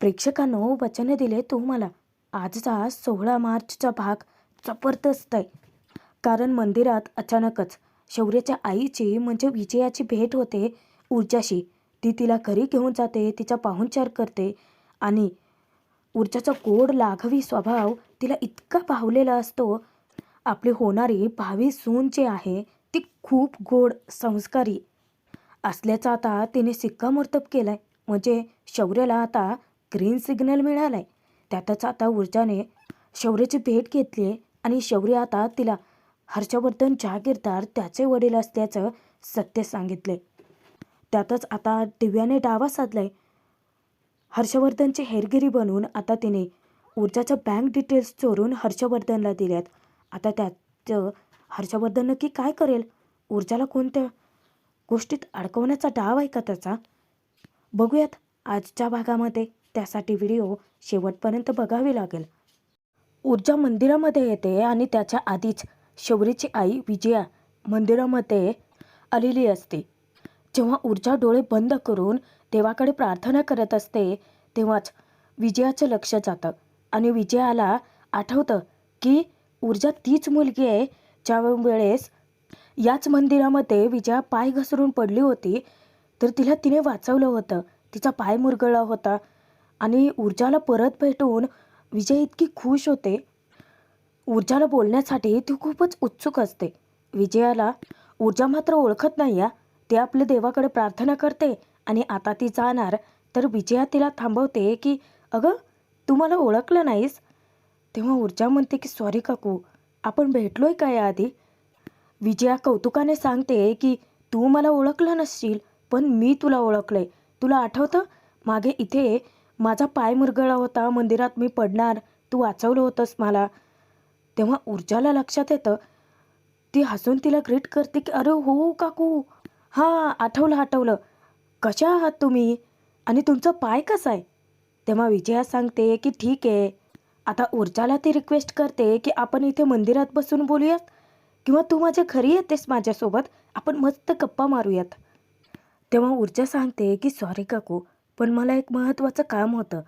प्रेक्षकांनो वचन दिले तू मला. आजचा 16 मार्चचा भाग जबरदस्त आहे. कारण मंदिरात अचानकच शौर्याच्या आईची म्हणजे विजयाची भेट होते ऊर्जाशी. ती तिला घरी घेऊन जाते, तिचा पाहुणचार करते आणि ऊर्जाचा गोड लाघवी स्वभाव तिला इतका भावलेला असतो. आपली होणारी भावी सून जी आहे ती खूप गोड संस्कारी असल्याचा आता तिने शिक्कामोर्तब केलाय. म्हणजे शौर्याला आता ग्रीन सिग्नल मिळालाय. त्यातच आता ऊर्जाने शौर्याची भेट घेतली आहे आणि शौर्य आता तिला हर्षवर्धन जहागीरदार त्याचे वडील असल्याचं सत्य सांगितले. त्यातच आता दिव्याने डावा साधलाय. हर्षवर्धनची हेरगिरी बनवून आता तिने ऊर्जाच्या बँक डिटेल्स चोरून हर्षवर्धनला दिल्यात. आता त्याचं हर्षवर्धन नक्की काय करेल? ऊर्जाला कोणत्या गोष्टीत अडकवण्याचा डाव आहे का त्याचा? बघूयात आजच्या भागामध्ये. त्यासाठी व्हिडिओ शेवटपर्यंत बघावी लागेल. ऊर्जा मंदिरामध्ये येते आणि त्याच्या आधीच शौर्याची आई विजया मंदिरामध्ये आलेली असते. जेव्हा ऊर्जा डोळे बंद करून देवाकडे प्रार्थना करत असते तेव्हाच विजयाचं लक्ष जातं आणि विजयाला आठवतं की ऊर्जा तीच मुलगी आहे ज्या वेळेस याच मंदिरामध्ये विजया पाय घसरून पडली होती तर तिने वाचवलं होतं. तिचा पाय मुरगळला होता आणि ऊर्जाला परत भेटून विजय इतकी खुश होते. ऊर्जाला बोलण्यासाठी ती खूपच उत्सुक असते. विजयाला ऊर्जा मात्र ओळखत नाही या. ती आपल्या देवाकडे प्रार्थना करते आणि आता ती जाणार तर विजया तिला थांबवते की अगं तू मला ओळखलं नाहीस. तेव्हा ऊर्जा म्हणते की सॉरी काकू, आपण भेटलोय का याआधी? विजया कौतुकाने सांगते की तू मला ओळखलं नसशील पण मी तुला ओळखलंय. तुला आठवतं मागे इथे माझा पाय मुरगळला होता, मंदिरात मी पडणार, तू वाचवलं होतंस मला. तेव्हा ऊर्जाला लक्षात येतं. ती हसून तिला ग्रीट करते की अरे हो काकू, हां आठवलं. कशा आहात तुम्ही आणि तुमचा पाय कसा आहे? तेव्हा विजया सांगते की ठीक आहे. आता ऊर्जाला ती रिक्वेस्ट करते की आपण इथे मंदिरात बसून बोलूयात किंवा तू माझ्या घरी येतेस माझ्यासोबत, आपण मस्त गप्पा मारूयात. तेव्हा ऊर्जा सांगते की सॉरी काकू, पण मला एक महत्त्वाचं काम होतं.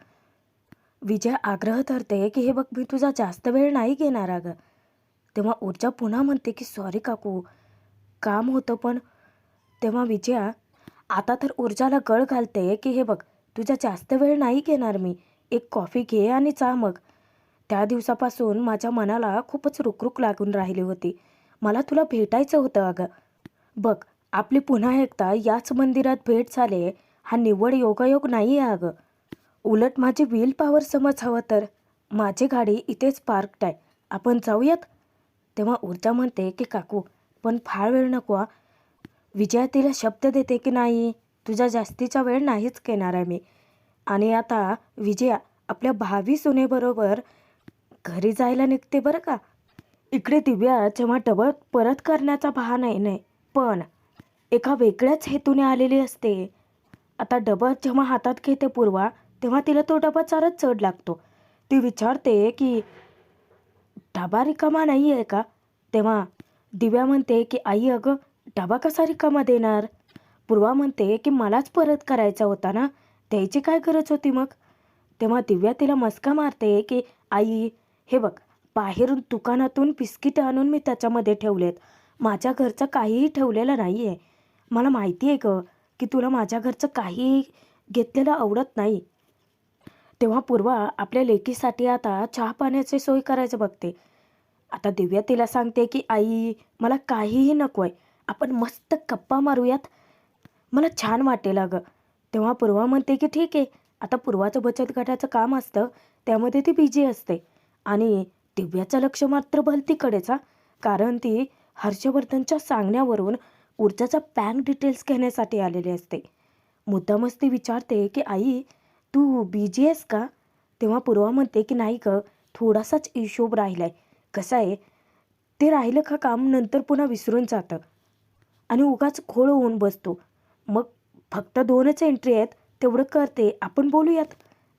विजया आग्रह धरते की हे बघ मी तुझा जास्त वेळ नाही घेणार अगं. तेव्हा ऊर्जा पुन्हा म्हणते की सॉरी काकू, काम होतं पण. तेव्हा विजया आता तर ऊर्जाला गळ घालते की हे बघ तुझा जास्त वेळ नाही घेणार मी, एक कॉफी घे आणि जा मग. त्या दिवसापासून माझ्या मनाला खूपच रुकरुक लागून राहिली होती. मला तुला भेटायचं होतं अगं. बघ आपली पुन्हा एकदा याच मंदिरात भेट झाली हा निव्वळ योगायोग नाही आहे अगं. उलट माझी व्हील पॉवर समज हवं तर माझी गाडी इथेच पार्क्ड आहे, आपण जाऊयात. तेव्हा ऊर्जा म्हणते की काकू पण फार वेळ नको हा. विजया तिला शब्द देते की नाही तुझा जास्तीचा वेळ नाहीच घेणार आहे मी. आणि आता विजया आपल्या भावी सुनेबरोबर घरी जायला निघते बरं का. इकडे दिव्या जेव्हा डबल परत करण्याचा बहाणा नाही पण एका वेगळ्याच हेतूने आलेली असते. आता डबा जेव्हा हातात घेते पूर्वा तेव्हा तिला तो डबा चारच चढ लागतो. ती विचारते की डबा रिकामा नाही आहे का? तेव्हा दिव्या म्हणते की आई अगं डबा कसा रिकामा देणार? पूर्वा म्हणते की मलाच परत करायचा होता ना, द्यायची काय गरज होती मग? तेव्हा दिव्या तिला मस्का मारते की आई हे बघ बाहेरून दुकानातून बिस्किट आणून मी त्याच्यामध्ये ठेवलेत, माझ्या घरचं काहीही ठेवलेलं नाही आहे. मला माहिती आहे ग की तुला माझ्या घरचं काहीही घेतलेलं आवडत नाही. तेव्हा पूर्वा आपल्या लेकीसाठी आता चहा पाण्याची सोय करायचं बघते. आता दिव्या तिला सांगते की आई मला काहीही नको आहे, आपण मस्त गप्पा मारूयात, मला छान वाटेल अगं. तेव्हा पूर्वा म्हणते की ठीक आहे. आता पूर्वाचं बचत गटाचं काम असतं त्यामध्ये ती बिझी असते आणि दिव्याचं लक्ष मात्र भलतीकडेच हा. कारण ती हर्षवर्धनच्या सांगण्यावरून ऊर्जाचा बँक डिटेल्स घेण्यासाठी आलेली असते. मुद्दामच ती विचारते की आई तू बिझी आहेस का? तेव्हा पूर्वा म्हणते की नाही ग, थोडासाच हिशोब राहिलाय. कसं आहे ते राहिलं का काम नंतर पुन्हा विसरून जातं आणि उगाच घोळ होऊन बसतो. मग फक्त 2च एंट्री आहेत तेवढं करते, आपण बोलूयात.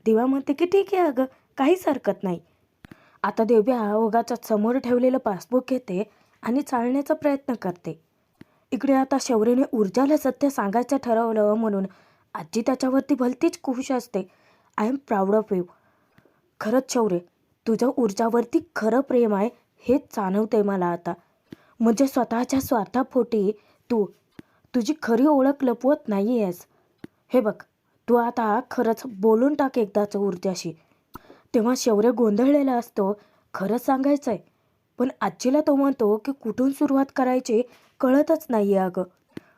दिव्या म्हणते की ठीक आहे अगं, काहीच हरकत नाही. आता दिव्या ओघाच्या समोर ठेवलेलं पासबुक घेते आणि चालण्याचा प्रयत्न करते. इकडे आता शौर्यने ऊर्जाला सत्य सांगायचं ठरवलं म्हणून आजी त्याच्यावरती भलतीच खुश असते I am proud of you. खरंच शौर्य, तुझं ऊर्जावरती खरं प्रेम आहे हेच जाणवतंय मला आता. म्हणजे स्वतःच्या स्वार्थापोटी तू तुझी खरी ओळख लपवत नाही आहेस. हे बघ, तू आता खरंच बोलून टाक एकदाचं ऊर्जाशी. तेव्हा शौर्य गोंधळलेला असतो. खरंच सांगायचं आहे, पण आजीला तो म्हणतो की कुठून सुरुवात करायची कळतच नाही आहे अगं.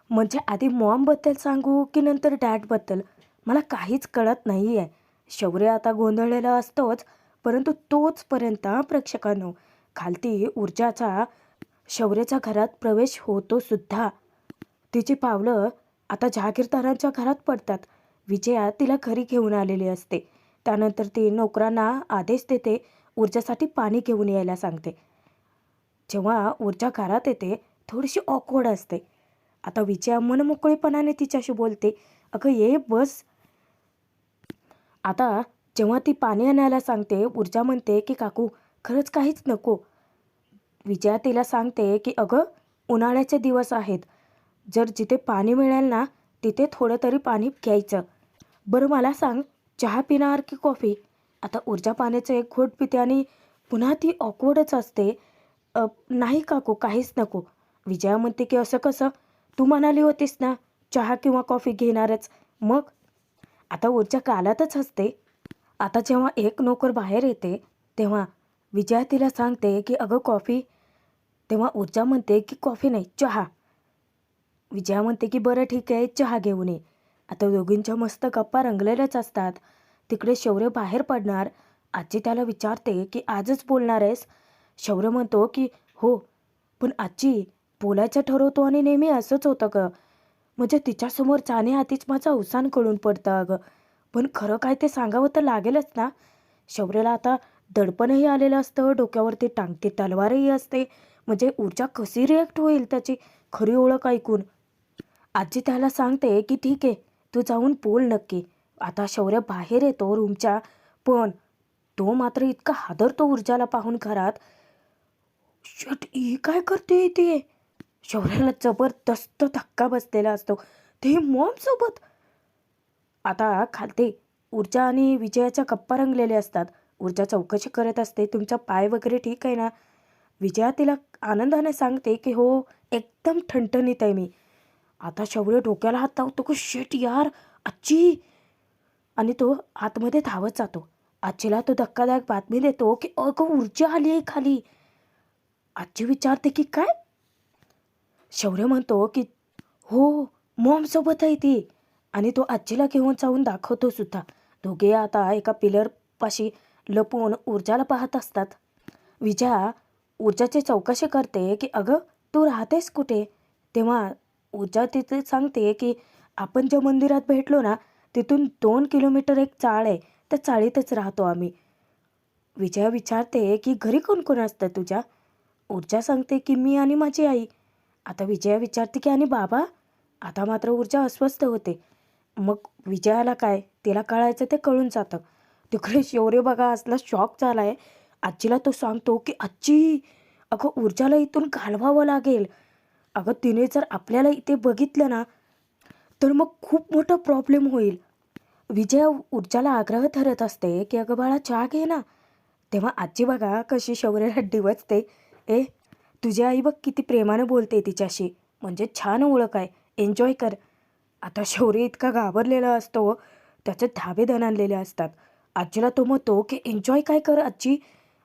म्हणजे आधी मॉमबद्दल सांगू की नंतर डॅडबद्दल, मला काहीच कळत नाही आहे. शौर्य आता गोंधळलेला असतोच, परंतु तोचपर्यंत प्रेक्षकांनो खालती ऊर्जाचा शौर्याच्या घरात प्रवेश होतो सुद्धा. तिची पावलं आता जहागीरदारांच्या घरात पडतात. विजया तिला घरी घेऊन आलेली असते. त्यानंतर ती नोकरांना आदेश देते, ऊर्जासाठी पाणी घेऊन यायला सांगते. जेव्हा ऊर्जा घरात येते थोडीशी ऑकवर्ड असते. आता विजया मनमोकळेपणाने तिच्याशी बोलते, अगं ये बस. आता जेव्हा ती पाणी आणायला सांगते, ऊर्जा म्हणते की काकू खरंच काहीच नको. विजया तिला सांगते की अगं उन्हाळ्याचे दिवस आहेत, जर जिथे पाणी मिळेल ना तिथे थोडं तरी पाणी घ्यायचं. बरं मला सांग, चहा पिणार की कॉफी? आता ऊर्जा पाण्याचं एक घोट पिते आणि पुन्हा ती ऑकवर्डच असते. नाही काकू काहीच नको. विजया म्हणते की असं कसं, तू म्हणाली होतीस ना चहा किंवा कॉफी घेणारच, मग? आता ऊर्जा गालातच असते. आता जेव्हा एक नोकर बाहेर येते तेव्हा विजया तिला सांगते की अगं कॉफी. तेव्हा ऊर्जा म्हणते की कॉफी नाही चहा. विजया म्हणते की बरं ठीक आहे चहा घेऊन ये. आता दोघींच्या मस्त गप्पा रंगलेल्याच असतात. तिकडे शौर्य बाहेर पडणार. आजी त्याला विचारते की आजच बोलणार आहेस? शौर्य म्हणतो की हो, पण आजी बोलायचं ठरवतो आणि नेहमी असंच होतं ग. म्हणजे तिच्यासमोर जाण्याआधीच माझं अवसान कळून पडतं अगं. पण खरं काय ते सांगावं तर लागेलच ना. शौर्याला आता दडपणही आलेलं असतं, डोक्यावरती टांगती तलवारही असते. म्हणजे ऊर्जा कशी रिॲक्ट होईल त्याची खरी ओळख ऐकून. आजी त्याला सांगते की ठीक आहे तू जाऊन बोल नक्की. आता शौर्य बाहेर येतो रूमच्या, पण तो मात्र इतका हादरतो ऊर्जाला पाहून घरात. शट, ही काय करते इथे? शौर्याला जबरदस्त धक्का बसलेला असतो, ते मॉम सोबत. आता खालते ऊर्जा आणि विजयाच्या गप्पा रंगलेल्या असतात. ऊर्जा चौकशी करत असते, तुमचा पाय वगैरे ठीक आहे ना? विजया तिला आनंदाने सांगते की हो एकदम ठणठणीत आहे मी. आता शौर्य डोक्याला हात लावतो की शिट यार आजी, आणि तो आतमध्ये धावत जातो. आजीला तो धक्कादायक बातमी देतो की अगं ऊर्जा आली आहे खाली. आजी विचारते की काय? शौर्य म्हणतो की हो मॉमसोबत आहे ती, आणि तो आजीला घेऊन जाऊन दाखवतो सुद्धा. दोघे आता एका पिलरपाशी लपून ऊर्जाला पाहत असतात. विजया ऊर्जाची चौकशी करते की अगं तू राहतेस कुठे? तेव्हा ऊर्जा तिथे सांगते की आपण ज्या मंदिरात भेटलो ना तिथून 2 किलोमीटर एक चाळ आहे, त्या चाळीतच राहतो आम्ही. विजया विचारते की घरी कोण कोण असतं तुझ्या? ऊर्जा सांगते की मी आणि माझी आई. आता विजया विचारते की आणि बाबा? आता मात्र ऊर्जा अस्वस्थ होते. मग विजयाला काय, तिला कळायचं ते कळून जातं. तिकडे शौर्य बघा असला शॉक झाला आहे. आजीला तो सांगतो की आजी अगं ऊर्जाला इथून घालवावं लागेल. अगं तिने जर आपल्याला इथे बघितलं ना तर मग खूप मोठा प्रॉब्लेम होईल. विजया ऊर्जाला आग्रह धरत असते की अगं बाळा चहा घे ना. तेव्हा आजी बघा कशी शौर्याला डिवचते. ए, तुझी आई बघ किती प्रेमाने बोलते तिच्याशी, म्हणजे छान ओळख आहे, एन्जॉय कर. आता शौर्य इतका घाबरलेला असतो, त्याचे धाबे दणाणलेले असतात. आजीला तो म्हणतो की एन्जॉय काय कर आजी.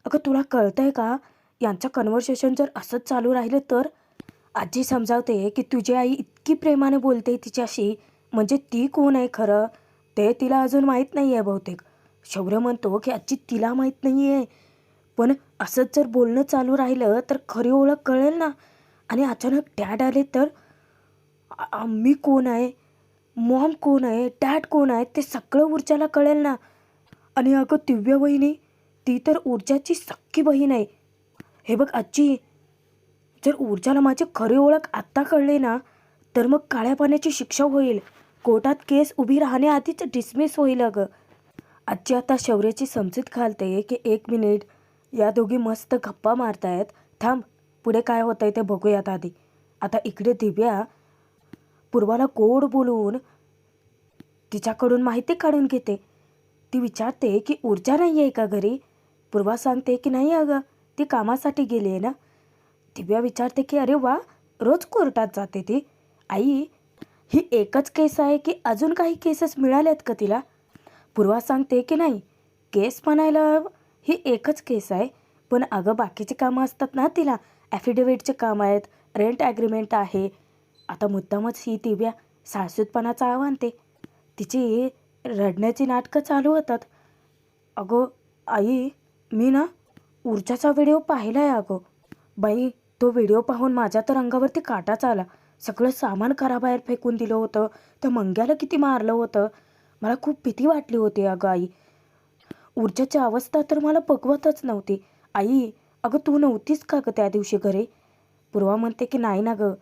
अगं तुला कळतंय का, यांचं कन्व्हर्सेशन जर असंच चालू राहिलं तर? आजी समजावते की तुझी आई इतकी प्रेमाने बोलते तिच्याशी, म्हणजे ती कोण आहे खरं ते तिला अजून माहीत नाही आहे बहुतेक. शौर्य म्हणतो की आजी तिला माहीत नाही आहे, पण असंच जर बोलणं चालू राहिलं तर खरी ओळख कळेल ना. आणि अचानक डॅड आले तर मी कोण आहे, मॉम कोण आहे, डॅड कोण आहे ते सगळं ऊर्जाला कळेल ना. आणि अगं दिव्या वहिनी, ती तर ऊर्जाची सख्खी बहीण आहे. हे बघ आजी, जर ऊर्जाला माझी खरी ओळख आत्ता कळली ना तर मग काळ्या पाण्याची शिक्षा होईल. कोर्टात केस उभी राहण्याआधीच डिसमिस होईल अगं. आजी आता शौर्याची समजूत घालते की 1 मिनिट, या दोघी मस्त गप्पा मारतायत, थांब पुढे काय होतंय ते बघूयात आधी. आता इकडे दिव्या पूर्वाला गोड बोलून तिच्याकडून माहिती काढून घेते. ती विचारते की ऊर्जा नाही आहे का घरी? पूर्वा सांगते की नाही अगं, ती कामासाठी गेली आहे ना. दिव्या विचारते की अरे वा, रोज कोर्टात जाते ती. आई, ही एकच केस आहे की अजून काही केसेस मिळाल्यात का तिला? पूर्वा सांगते की नाही, केस म्हणायला ही एकच केस आहे, पण अगं बाकीची कामं असतात ना तिला. ॲफिडेव्हिटचे काम आहेत, रेंट ॲग्रीमेंट आहे. आता मुद्दामच ही दिव्या साळसूतपणाचा आणते. तिची रडण्याची नाटकं चालू होतात. अगं आई, मी ना ऊर्जाचा व्हिडिओ पाहिला आहे अगं. बाई, तो व्हिडिओ पाहून माझ्या तर अंगावरती काटाच आला. सगळं सामान घराबाहेर फेकून दिलं होतं. त्या मंग्याला किती मारलं होतं. मला खूप भीती वाटली होती अगं आई. ऊर्जाची अवस्था तर मला बघवतच नव्हती. आई, अगं तू नव्हतीस का गं त्या दिवशी घरी? पूर्वा म्हणते की नाही ना गं,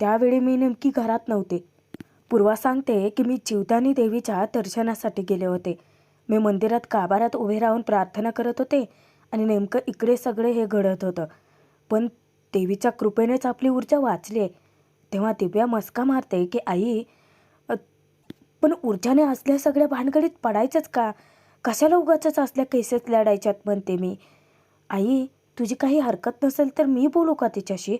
त्यावेळी मी नेमकी घरात नव्हते. पूर्वा सांगते की मी जीवदानी देवीच्या दर्शनासाठी गेले होते. मी मंदिरात गाभाऱ्यात उभे राहून प्रार्थना करत होते आणि नेमकं इकडे सगळे हे घडत होतं. पण देवीच्या कृपेनेच आपली ऊर्जा वाचली आहे. तेव्हा दिव्या मस्का मारते की आई, अ, पण ऊर्जाने असल्या सगळ्या भानगडीत पडायचंच का? कशाला उगाचच असल्या केसेस लढायच्यात म्हणते मी. आई, तुझी काही हरकत नसेल तर मी बोलू का तिच्याशी?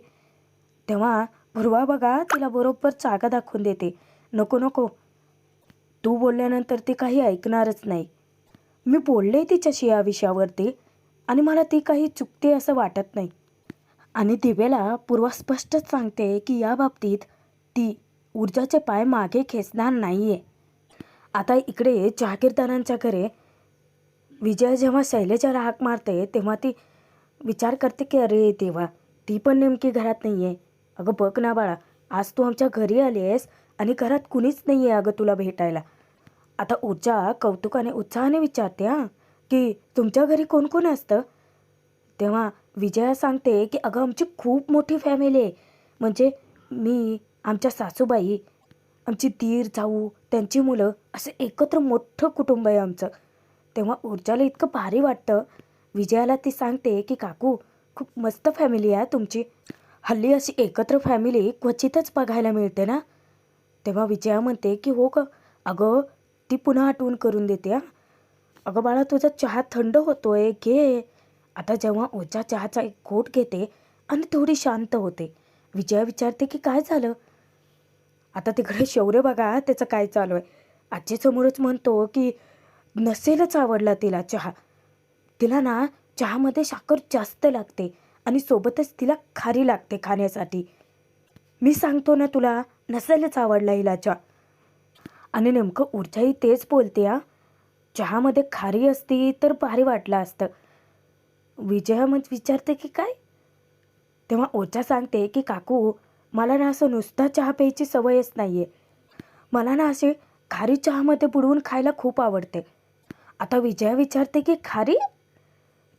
तेव्हा पूर्वा बघा तिला बरोबर जागा दाखवून देते. नको नको, तू बोलल्यानंतर ती काही ऐकणारच नाही. मी बोलले तिच्याशी या विषयावरती आणि मला ती काही चुकते असं वाटत नाही. आणि दिव्याला पूर्वा स्पष्टच सांगते की या बाबतीत ती ऊर्जाचे पाय मागे खेचणार नाही आहे. आता इकडे जहागीरदारांच्या घरी विजया जेव्हा शैलेच्या हाक मारते तेव्हा ती विचार करते की अरे देवा, ती पण नेमकी घरात नाही आहे. अगं बघ ना बाळा, आज तू आमच्या घरी आली आहेस आणि घरात कुणीच नाही आहे अगं तुला भेटायला. आता ऊर्जा कौतुकाने उत्साहाने विचारते की तुमच्या घरी कोण कोण असतं? तेव्हा विजया सांगते की अगं आमची खूप मोठी फॅमिली आहे. म्हणजे मी, आमच्या सासूबाई, आमची दीर जाऊ, त्यांची मुलं, असं एकत्र मोठं कुटुंब आहे आमचं. तेव्हा ऊर्जाला इतकं भारी वाटतं. विजयाला ती सांगते की काकू, खूप मस्त फॅमिली आहे तुमची. हल्ली अशी एकत्र फॅमिली क्वचितच बघायला मिळते ना. तेव्हा विजया म्हणते की हो गं. अगं ती पुन्हा आठवण करून देते अगं बाळा, तुझा चहा थंड होतोय, घे. आता जेव्हा ऊर्जा चहाचा एक घोट घेते आणि थोडी शांत होते, विजया विचारते की काय झालं? आता तिकडे शौर्य बघा त्याचं काय चालू आहे. आजीसमोरच म्हणतो की नसेलच आवडला तिला चहा. तिला ना चहामध्ये साखर जास्त लागते आणि सोबतच तिला खारी लागते खाण्यासाठी. मी सांगतो ना तुला, नसेलच आवडला हिला चहा. आणि नेमकं ऊर्जाही तेच बोलते चहामध्ये खारी असती तर भारी वाटलं असतं. विजया मग विचारते की काय? तेव्हा ऊर्जा सांगते की काकू, मला ना असं नुसता चहा प्यायची सवयच नाही आहे. मला ना असे खारी चहामध्ये बुडवून खायला खूप आवडते. आता विजया विचारते की खारी?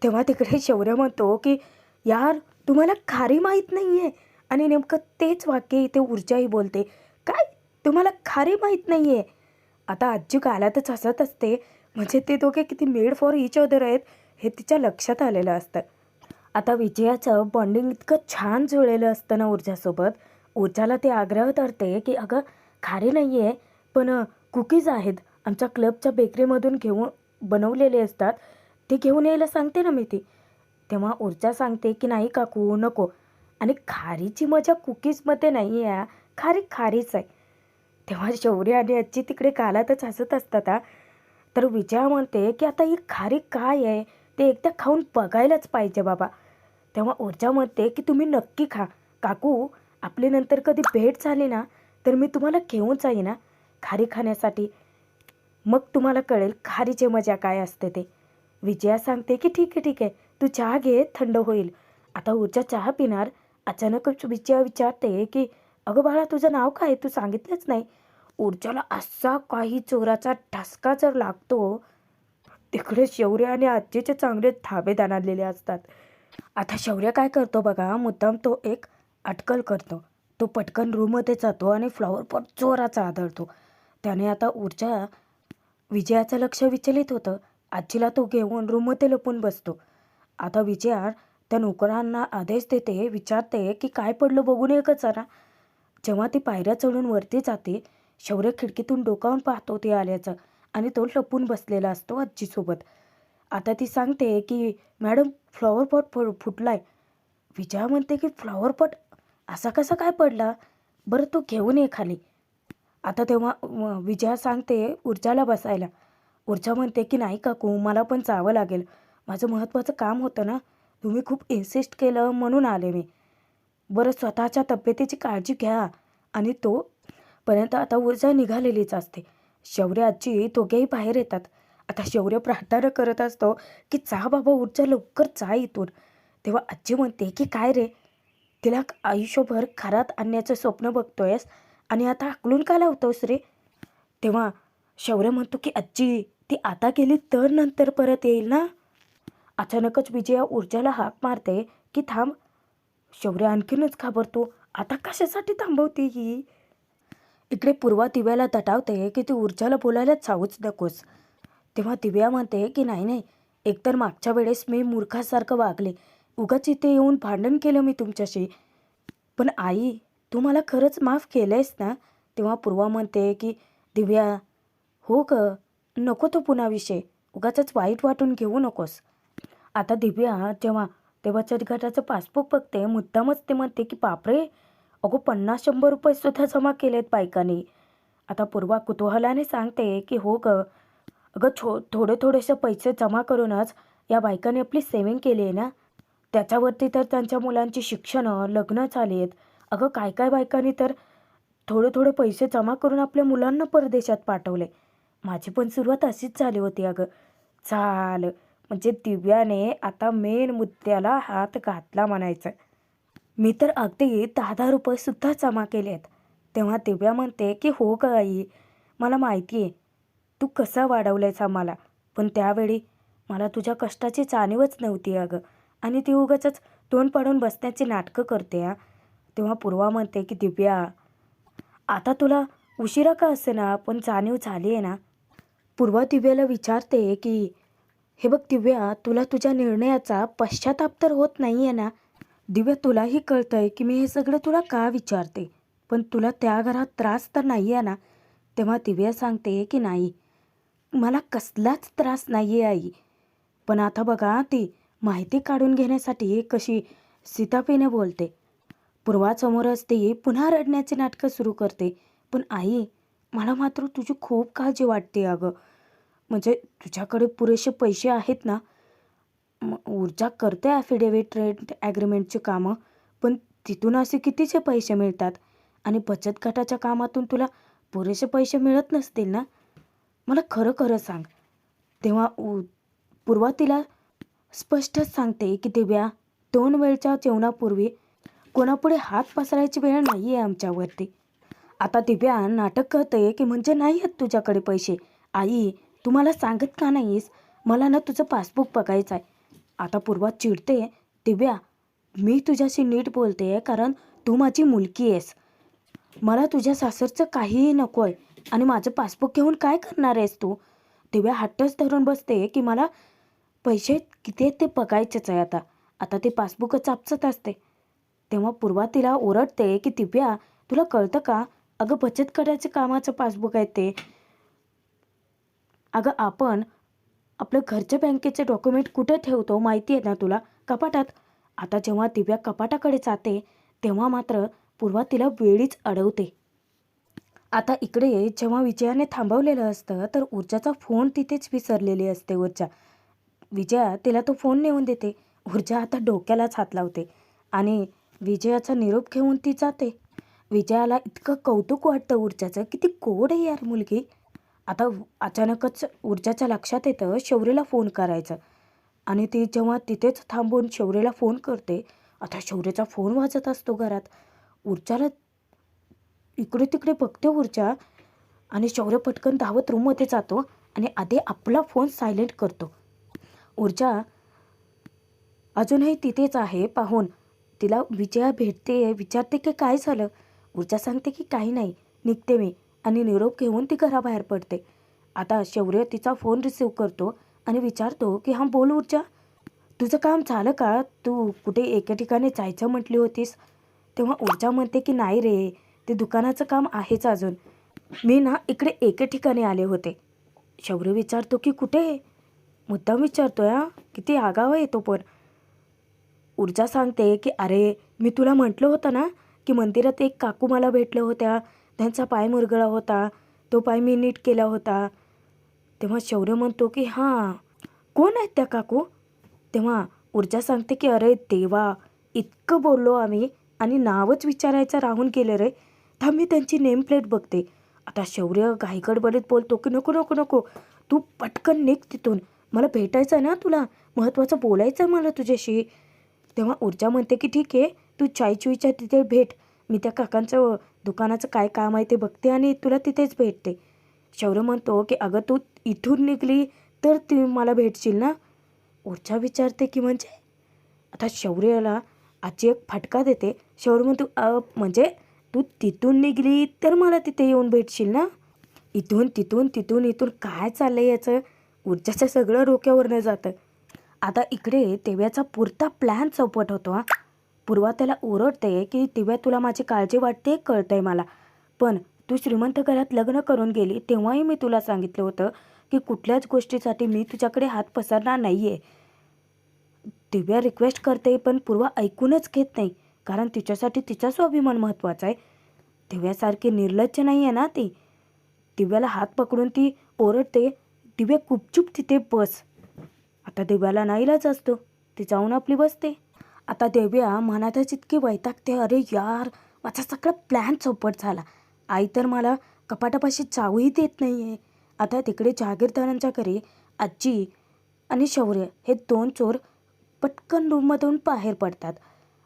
तेव्हा तिकडे शौर्य म्हणतो की यार, तुम्हाला खारी माहीत नाही आहे. आणि नेमकं तेच वाक्य इथे ऊर्जाही बोलते. काय, तुम्हाला खारी माहीत नाही आहे? आता आजी गालातच हसत असते. म्हणजे ते दोघे किती मेड फॉर इच अदर आहेत हे तिच्या लक्षात आलेलं असतं. आता विजयाचं बॉन्डिंग इतकं छान जुळलेलं असतं ना ऊर्जासोबत. ऊर्जाला ते आग्रह करते की अगं खारी नाही आहे, पण कुकीज आहेत, आमच्या क्लबच्या बेकरीमधून घेऊन बनवलेले असतात, ते घेऊन यायला सांगते ना मी ती. तेव्हा ऊर्जा सांगते की नाही काकू, नको. आणि खारीची मजा कुकीजमध्ये नाही आहे, खारी खारीच आहे. तेव्हा शौर्य आणि आजी तिकडे कालातच हसत असतात तर विजया म्हणते की आता ही खारी काय आहे ते एकदा खाऊन बघायलाच पाहिजे बाबा. तेव्हा ऊर्जा म्हणते की तुम्ही नक्की खा काकू, आपली नंतर कधी भेट झाली ना तर मी तुम्हाला घेऊन जाईन खारी खाण्यासाठी. मग तुम्हाला कळेल खारीची मजा काय असते ते. विजया सांगते की ठीक आहे ठीक आहे, तू चहा घे, थंड होईल. आता ऊर्जा चहा पिणार. अचानकच विजया विचारते की अगं बाळा, तुझं नाव काय, तू सांगितलंच नाही. ऊर्जाला असा काही जोराचा ठसका जर लागतो, तिकडे शौर्य आणि आजीचे चांगले धाबे दाणालेले असतात. आता शौर्य काय करतो बघा, मुद्दाम तो एक अटकल करतो. तो पटकन रूममध्ये जातो आणि फ्लॉवर पॉट जोराचा आदळतो. त्याने आता ऊर्जा विजयाचं लक्ष विचलित होतं. आजीला तो घेऊन रूममध्ये लपून बसतो. आता विजया त्या नोकरांना आदेश देते, विचारते की काय पडलं बघून ये का जरा. जेव्हा ती पायऱ्या चढून वरती जाते, शौर्य खिडकीतून डोकावून पाहतो ते आल्याचं आणि तो लपून बसलेला असतो आजीसोबत. आता ती सांगते की मॅडम फ्लॉवर पॉट फुटलाय. विजया म्हणते की फ्लॉवर पॉट असा कसा काय पडला? बरं तू घेऊन ये खाली. आता तेव्हा विजया सांगते ऊर्जाला बसायला. ऊर्जा म्हणते की नाही काकू मला पण जावं लागेल. माझं महत्त्वाचं काम होतं ना. तुम्ही खूप इन्सिस्ट केलं म्हणून आले मी. बरं स्वतःच्या तब्येतीची काळजी घ्या. आणि तो पर्यंत आता ऊर्जा निघालेलीच असते. शौर्य आजी दोघेही बाहेर येतात. आता शौर्य प्रार्थना करत असतो की जा बाबा ऊर्जा लवकर जा इथून. तेव्हा आजी म्हणते की काय रे, तिला आयुष्यभर घरात आणण्याचं स्वप्न बघतोयस आणि आता हाकलून का लावतोस रे? तेव्हा शौर्य म्हणतो की आजी ती आता गेली तर नंतर परत येईल ना. अचानकच विजया ऊर्जाला हाक मारते की थांब. शौर्य आणखीनच घाबरतो. आता कशासाठी थांबवते ही? इकडे पूर्वा दिव्याला दटावते की ती ऊर्जाला बोलायला जाऊच नकोस. तेव्हा दिव्या म्हणते की नाही नाही, एकतर मागच्या वेळेस मी मूर्खासारखं वागले, उगाच इथे येऊन भांडण केलं मी तुमच्याशी. पण आई तू मला खरंच माफ केलंयस ना? तेव्हा पूर्वा म्हणते की दिव्या हो ग, नको तो पुन्हा विषय, उगाचच वाईट वाटून घेऊ नकोस. आता दिव्या जेव्हा ते बचत गटाचं पासबुक बघते मुद्दामच ते म्हणते की बापरे, अगो 50-100 रुपये सुद्धा जमा केलेत बायकांनी. आता पूर्वा कुतूहलाने सांगते की हो ग, अगं थोडे थोडेसे पैसे जमा करूनच या बायकांनी आपली सेव्हिंग केली आहे ना. त्याच्यावरती तर त्यांच्या मुलांची शिक्षणं लग्न झाली आहेत. अगं काय काय बायकांनी तर थोडे थोडे पैसे जमा करून आपल्या मुलांना परदेशात पाठवले. माझी पण सुरुवात अशीच झाली होती अगं. झालं म्हणजे दिव्याने आता मेन मुद्द्याला हात घातला म्हणायचं. मी तर अगदी 10-10 रुपयेसुद्धा जमा केले आहेत. तेव्हा दिव्या म्हणते की हो ग आई, मला माहिती आहे तू कसा वाढवलायस आम्हाला. पण त्यावेळी मला तुझ्या कष्टाची जाणीवच नव्हती अगं. आणि ती उगाचच तोंड पाडून बसण्याची नाटकं करते हा. तेव्हा पूर्वा म्हणते की दिव्या आता तुला उशिरा का असेना पण जाणीव झाली आहे ना. पूर्वा दिव्याला विचारते की हे बघ दिव्या, तुला तुझ्या निर्णयाचा पश्चाताप तर होत नाही आहे ना? दिव्या तुलाही कळतंय की मी हे सगळं तुला का विचारते, पण तुला त्या घरात त्रास तर नाही आहे ना? तेव्हा दिव्या सांगते की नाही, मला कसलाच त्रास नाही आहे आई. पण आता बघा ती माहिती काढून घेण्यासाठी कशी सीतापीने बोलते. पूर्वासमोरच ती पुन्हा रडण्याची नाटकं सुरू करते. पण आई मला मात्र तुझी खूप काळजी वाटते अगं. म्हणजे तुझ्याकडे पुरेसे पैसे आहेत ना? ऊर्जा करते ॲफिडेव्हिट रेंट ॲग्रीमेंटची कामं, पण तिथून असे कितीचे पैसे मिळतात? आणि बचत गटाच्या कामातून तुला पुरेसे पैसे मिळत नसतील ना? मला खरं खरं सांग. तेव्हा पूर्वा तिला स्पष्टच सांगते की दिव्या 2 वेळच्या जेवणापूर्वी कोणापुढे हात पसरायची वेळ नाही आहे आमच्यावरती. आता दिव्या नाटक करते की म्हणजे नाही आहेत तुझ्याकडे पैसे. आई तू मला सांगत का नाहीस? मला ना तुझं पासबुक बघायचं आहे. आता पूर्वा चिडते, दिव्या मी तुझ्याशी नीट बोलते आहे कारण तू माझी मुलगी आहेस. मला तुझ्या सासरचं काहीही नको आहे. आणि माझं पासबुक घेऊन काय करणार आहेस तू? दिव्या हट्टच धरून बसते की मला पैसे किती आहेत ते बघायचेच आहे आता. आता ते पासबुकच चापसत असते. तेव्हा पूर्वा तिला ओरडते की दिव्या तुला कळतं का? अगं बचत गटाचे कामाचं पासबुक आहे ते. अगं आपण आपलं घरच्या बँकेचे डॉक्युमेंट कुठे ठेवतो माहिती आहे ना तुला? कपाटात. आता जेव्हा दिव्या कपाटाकडे जाते तेव्हा मात्र पूर्वा तिला वेळीच अडवते. आता इकडे जेव्हा विजयाने थांबवलेलं असतं तर ऊर्जाचा फोन तिथेच विसरलेली असते ऊर्जा. विजया तिला तो फोन नेऊन देते. ऊर्जा आता डोक्यालाच हात लावते आणि विजयाचा निरोप घेऊन ती जाते. विजयाला इतकं कौतुक वाटतं ऊर्जाचं, किती गोड आहे यार मुलगी. आता अचानकच ऊर्जाच्या लक्षात येतं शौर्यला फोन करायचं. आणि ती जेव्हा तिथेच थांबून शौर्यला फोन करते. आता शौर्यचा फोन वाजत असतो घरात. ऊर्जाला इकडे तिकडे बघते ऊर्जा आणि शौर्य पटकन धावत रूममध्ये जातो आणि आधी आपला फोन सायलेंट करतो. ऊर्जा अजूनही तिथेच आहे पाहून तिला विजया भेटते, विचारते की काय झालं? ऊर्जा सांगते की काही नाही, निघते मी. आणि निरोप घेऊन ती घराबाहेर पडते. आता शौर्य तिचा फोन रिसीव करतो आणि विचारतो की हां बोल ऊर्जा, तुझं काम झालं का? तू कुठे एके ठिकाणी जायचं म्हटली होतीस. तेव्हा ऊर्जा म्हणते की नाही रे, ते दुकानाचं काम आहेच अजून. मी ना इकडे एके ठिकाणी आले होते. शौर्य विचारतो की कुठे आहे? मुद्दाम विचारतोय हा, किती आगावा येतो पण. ऊर्जा सांगते की अरे मी तुला म्हटलं होतं ना की मंदिरात एक काकू मला भेटल्या होत्या, त्यांचा पाय मुरगळा होता, तो पाय मी नीट केला होता. तेव्हा शौर्य म्हणतो की हां, कोण आहेत त्या काकू? तेव्हा ऊर्जा सांगते की अरे देवा, इतकं बोललो आम्ही आणि नावच विचारायचं राहून गेलं रे. थांब मी त्यांची नेम प्लेट बघते. आता शौर्य घाईगडबडीत बोलतो की नको नको नको, तू पटकन निघ तिथून, मला भेटायचं आहे ना तुला, महत्त्वाचं बोलायचं आहे मला तुझ्याशी. तेव्हा ऊर्जा म्हणते की ठीक आहे, तू चायचुईच्या तिथे भेट, मी त्या काकांचं दुकानाचं काय काम आहे ते बघते आणि तुला तिथेच भेटते. शौर्य म्हणतो की अगं तू इथून निघली तर ती मला भेटशील ना? ऊर्जा विचारते की म्हणजे? आता शौर्याला आजी एक फटका देते. शौर्य म्हणतो म्हणजे तू तिथून निघली तर मला तिथे येऊन भेटशील ना? इथून तिथून तिथून इथून काय चाललंय याचं? ऊर्जाचं सगळं डोक्यावरनं जातं. आता इकडे दिव्याचा पुरता प्लॅन चौपट होतो हा. पूर्वा त्याला ओरडते की दिव्या तुला माझी काळजी वाटते कळतंय मला, पण तू श्रीमंत घरात लग्न करून गेली तेव्हाही मी तुला सांगितलं होतं की कुठल्याच गोष्टीसाठी मी तुझ्याकडे हात पसरणार नाही आहे. दिव्या रिक्वेस्ट करते पण पूर्वा ऐकूनच घेत नाही, कारण तिच्यासाठी तिचा स्वाभिमान महत्त्वाचा आहे. दिव्यासारखी निर्लज्ज नाही आहे ना ती. दिव्याला हात पकडून ती ओरडते, दिव्या गुपचूप तिथे बस. आता दिव्याला नाईलाज असतो, ती जाऊन आपली बसते. आता दिव्या मनातच इतकी वैतागते, अरे यार माझा सगळा प्लॅन चौपट झाला. आई तर मला कपाटापाशी जाऊही देत नाही आहे. आता तिकडे जहागीरदारांच्या घरी आजी आणि शौर्य हे दोन चोर पटकन रूममधून बाहेर पडतात.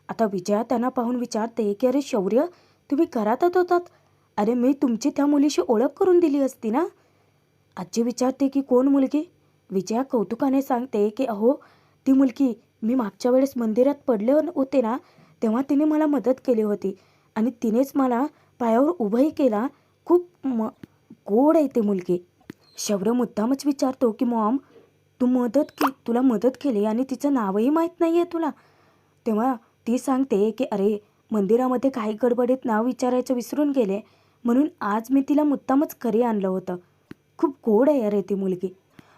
आता विजया त्यांना पाहून विचारते की अरे शौर्य, तुम्ही घरातच होतात? अरे मी तुमची त्या मुलीशी ओळख करून दिली असती ना? आजी विचारते की कोण मुलगी? विजया कौतुकाने सांगते की अहो ती मुलगी, मी मागच्या वेळेस मंदिरात पडले होते ना, तेव्हा तिने मला मदत केली होती आणि तिनेच मला पायावर उभंही केला. खूप गोड आहे ती मुलगी. शौर्य मुद्दामच विचारतो की मॉम, तुला मदत केली आणि तिचं नावही माहीत नाही आहे तुला? तेव्हा ती सांगते की अरे मंदिरामध्ये काही गडबडीत नाव विचारायचं विसरून गेले, म्हणून आज मी तिला मुद्दामच घरी आणलं होतं. खूप गोड आहे अरे ती मुलगी.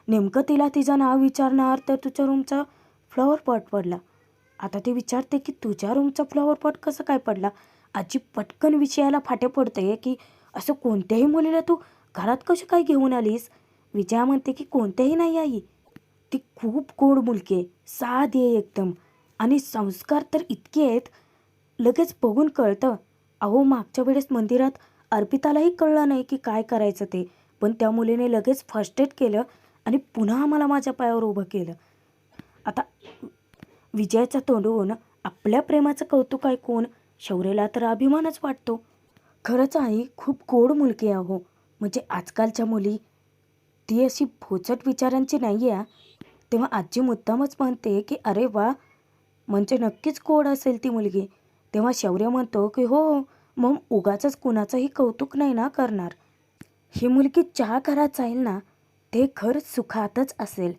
नेमकं तिला तिचं नाव विचारणार तर तुझ्या रूमचा फ्लॉवर पॉट पडला. आता ती विचारते की तुझ्या रूमचा फ्लॉवर पॉट कसं काय पडला? आजी पटकन विषयाला फाटे पडते की असं कोणत्याही मुलीला तू घरात कशी काय घेऊन आलीस? विजया म्हणते की कोणत्याही नाही आई, ती खूप गोड मुलगी आहे, साधी आहे एकदम आणि संस्कार तर इतके आहेत, लगेच बघून कळतं. अहो मागच्या वेळेस मंदिरात अर्पितालाही कळलं नाही की काय करायचं ते, पण त्या मुलीने लगेच फर्स्ट एड केलं आणि पुन्हा मला माझ्या पायावर उभं केलं. आता विजयाच्या तोंडून आपल्या प्रेमाचं कौतुक ऐकून शौर्यला तर अभिमानच वाटतो. खरंच आई खूप गोड मुलगी आहे अहो, म्हणजे आजकालच्या मुली, ती अशी भोचट विचारांची नाही आहे. तेव्हा आजी मुद्दामच म्हणते की अरे वा, म्हणजे नक्कीच गोड असेल ती मुलगी. तेव्हा शौर्य म्हणतो की हो, मग उगाचच कुणाचंही कौतुक नाही ना करणार. ही मुलगी ज्या घरात जाईल ना, ते घर सुखातच असेल.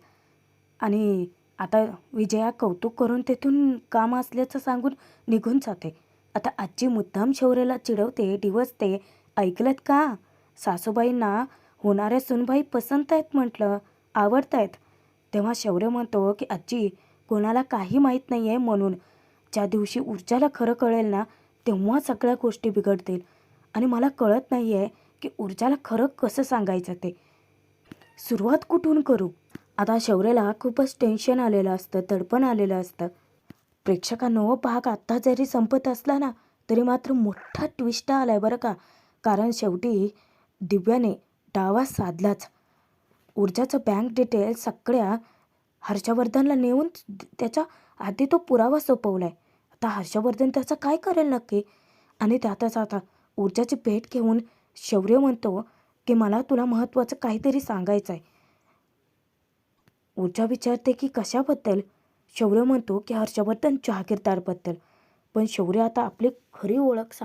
आणि आता विजया कौतुक करून तेथून काम असल्याचं सांगून निघून जाते. आता आजी मुद्दाम शौर्याला चिडवते, डिवचते, ऐकलत का? सासूबाईंना होणाऱ्या सुनबाई पसंत आहेत म्हटलं, आवडत आहेत. तेव्हा शौर्य म्हणतो की आजी, कोणाला काही माहीत नाही आहे म्हणून. ज्या दिवशी ऊर्जाला खरं कळेल ना, तेव्हा सगळ्या गोष्टी बिघडतील आणि मला कळत नाही आहे की ऊर्जाला खरं कसं सांगायचं ते. सुरुवात कुठून करू? आता शौर्याला खूपच टेन्शन आलेलं असतं, दडपण आलेलं असतं. प्रेक्षकांनो, भाग आत्ता जरी संपत असला ना, तरी मात्र मोठा ट्विस्ट आला आहे बरं का. कारण शेवटी दिव्याने डावा साधलाच. ऊर्जाचं बँक डिटेल सगळ्या हर्षवर्धनला नेऊन त्याच्या आधी तो पुरावा सोपवला आहे. आता हर्षवर्धन त्याचं काय करेल नक्की? आणि त्यातच आता ऊर्जाची भेट घेऊन शौर्य म्हणतो की मला तुला महत्त्वाचं काहीतरी सांगायचं आहे. ऊर्जा विचारते की कशाबद्दल? शौर्य म्हणतो की हर्षवर्धन जहागीरदारबद्दल. पण शौर्य आता आपली खरी ओळख